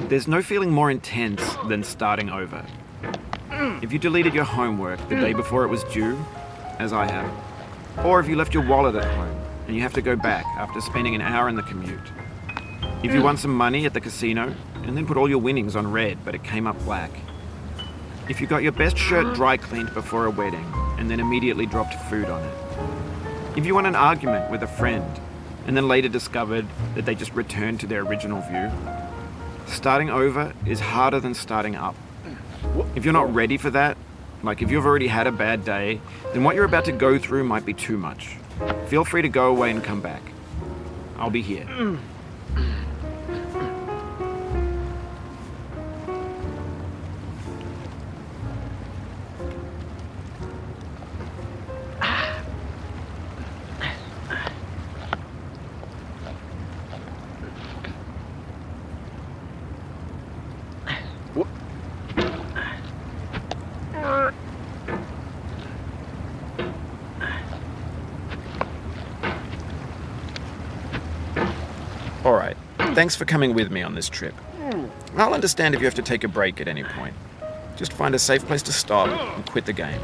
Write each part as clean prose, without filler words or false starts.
There's no feeling more intense than starting over. If you deleted your homework the day before it was due, as I have, or if you left your wallet at home and you have to go back after spending an hour in the commute. If you won some money at the casino and then put all your winnings on red but it came up black. If you got your best shirt dry cleaned before a wedding and then immediately dropped food on it. If you won an argument with a friend and then later discovered that they just returned to their original view. Starting over is harder than starting up. If you're not ready for that, like if you've already had a bad day, then what you're about to go through might be too much. Feel free to go away and come back. I'll be here. Alright, thanks for coming with me on this trip. I'll understand if you have to take a break at any point. Just find a safe place to stop and quit the game.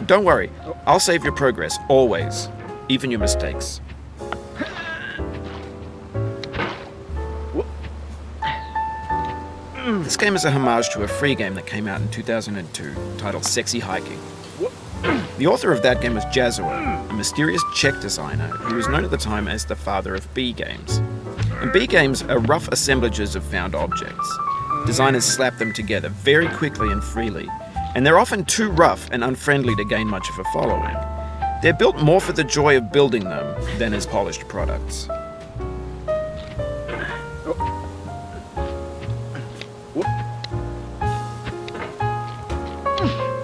Don't worry, I'll save your progress, always, even your mistakes. This game is a homage to a free game that came out in 2002, titled Sexy Hiking. The author of that game was Jazzuo, a mysterious Czech designer who was known at the time as the father of B games. And B games are rough assemblages of found objects. Designers slap them together very quickly and freely, and they're often too rough and unfriendly to gain much of a following. They're built more for the joy of building them than as polished products.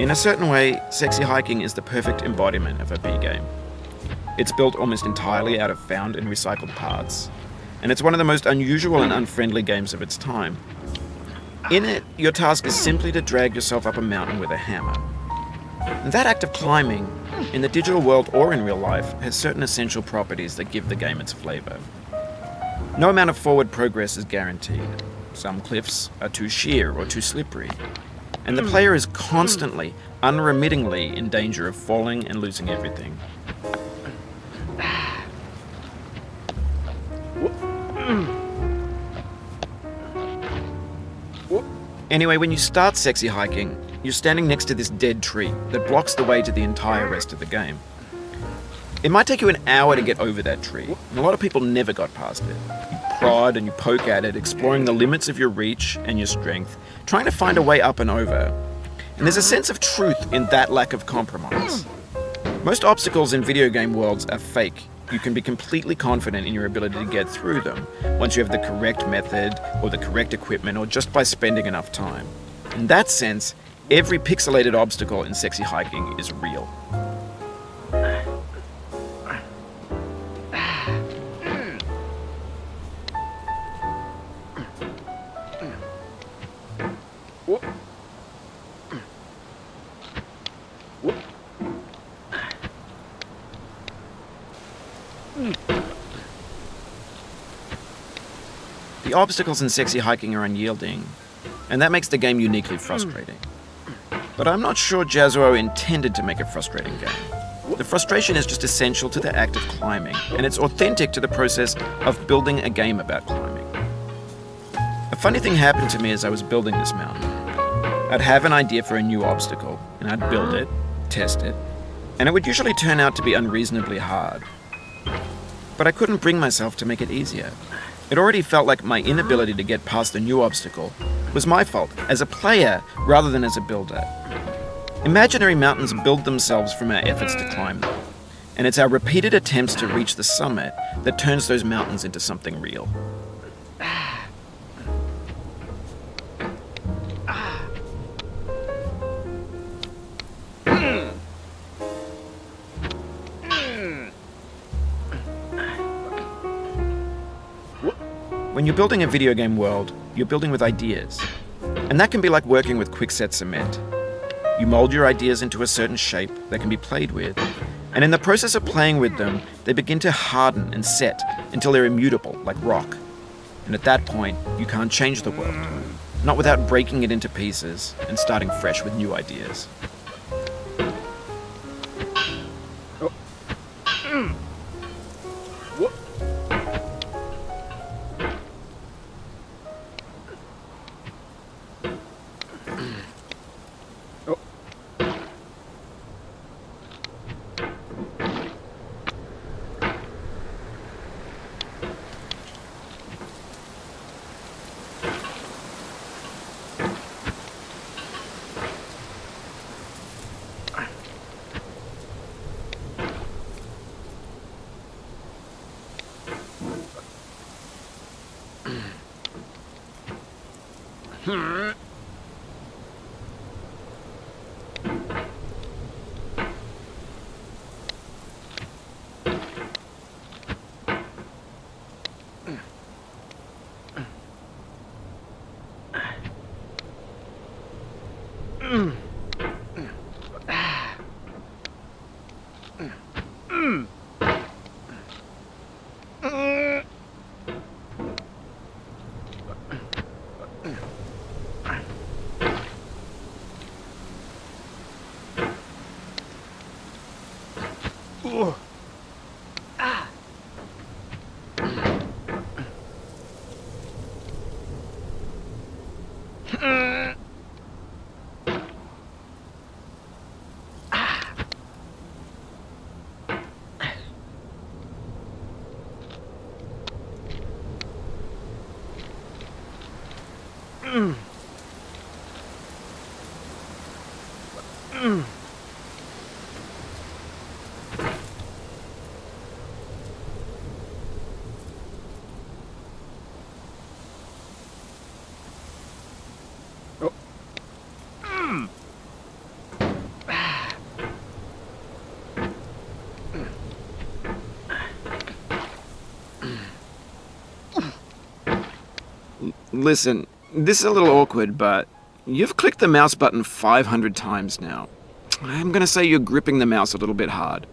In a certain way, Sexy Hiking is the perfect embodiment of a B game. It's built almost entirely out of found and recycled parts, and it's one of the most unusual and unfriendly games of its time. In it, your task is simply to drag yourself up a mountain with a hammer. And that act of climbing, in the digital world or in real life, has certain essential properties that give the game its flavor. No amount of forward progress is guaranteed. Some cliffs are too sheer or too slippery, and the player is constantly, unremittingly in danger of falling and losing everything. Anyway, when you start Sexy Hiking, you're standing next to this dead tree that blocks the way to the entire rest of the game. It might take you an hour to get over that tree, and a lot of people never got past it. You prod and you poke at it, exploring the limits of your reach and your strength, trying to find a way up and over. And there's a sense of truth in that lack of compromise. Most obstacles in video game worlds are fake. You can be completely confident in your ability to get through them once you have the correct method or the correct equipment or just by spending enough time. In that sense, every pixelated obstacle in Sexy Hiking is real. The obstacles in Sexy Hiking are unyielding, and that makes the game uniquely frustrating. But I'm not sure Jazzuo intended to make a frustrating game. The frustration is just essential to the act of climbing, and it's authentic to the process of building a game about climbing. A funny thing happened to me as I was building this mountain. I'd have an idea for a new obstacle, and I'd build it, test it, and it would usually turn out to be unreasonably hard. But I couldn't bring myself to make it easier. It already felt like my inability to get past a new obstacle was my fault as a player rather than as a builder. Imaginary mountains build themselves from our efforts to climb them, and it's our repeated attempts to reach the summit that turns those mountains into something real. When you're building a video game world, you're building with ideas. And that can be like working with quickset cement. You mold your ideas into a certain shape that can be played with, and in the process of playing with them, they begin to harden and set until they're immutable, like rock. And at that point, you can't change the world, not without breaking it into pieces and starting fresh with new ideas. Listen, this is a little awkward, but you've clicked the mouse button 500 times now. I'm gonna say you're gripping the mouse a little bit hard.